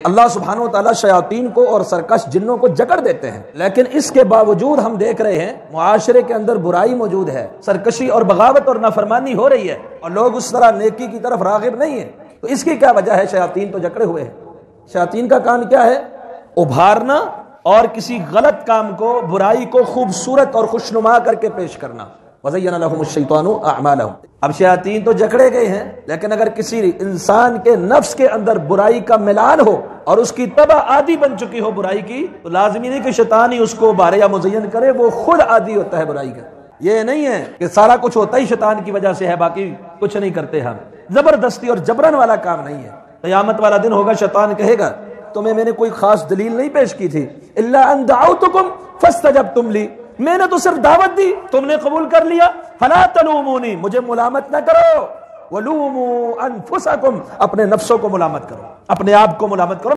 اللہ سبحانہ و تعالیٰ شیاطین کو اور سرکش جنوں کو جکڑ دیتے ہیں، لیکن اس کے باوجود ہم دیکھ رہے ہیں معاشرے کے اندر برائی موجود ہے، سرکشی اور بغاوت اور نافرمانی ہو رہی ہے، اور لوگ اس طرح نیکی کی طرف راغب نہیں ہیں۔ تو اس کی کیا وجہ ہے؟ شیاطین تو جکڑے ہوئے ہیں۔ شیاطین کا کام کیا ہے؟ ابھارنا اور کسی غلط کام کو، برائی کو خوبصورت اور خوشنما کر کے پیش کرنا۔ وَزَيَّنَ لَهُمُ الشَّيْطَانُ أَعْمَالَهُمْ۔ اب شیاطین تو جکڑے گئے ہیں، لیکن اگر کسی انسان کے نفس کے اندر برائی کا ملان ہو اور اس کی طبع عادی بن چکی ہو برائی کی، تو لازمی نہیں کہ شیطان ہی اس کو ابھارے یا مزین کرے، وہ خود عادی ہوتا ہے برائی کا۔ یہ نہیں ہے کہ سارا کچھ ہوتا ہی شیطان کی وجہ سے ہے، باقی کچھ نہیں کرتے ہم۔ زبردستی اور جبرن والا کام نہیں ہے۔ قیامت والا دن ہوگا، شیطان کہے گا تمہیں میں نے کوئی خاص دلیل نہیں پیش کی تھی، الا ان دعوتکم فاستجبتم لی، میں نے تو صرف دعوت دی، تم نے قبول کر لیا، فلا تلومونی، مجھے ملامت نہ کرو، ولوموا انفسکم، اپنے نفسوں کو ملامت کرو، اپنے آپ کو ملامت کرو۔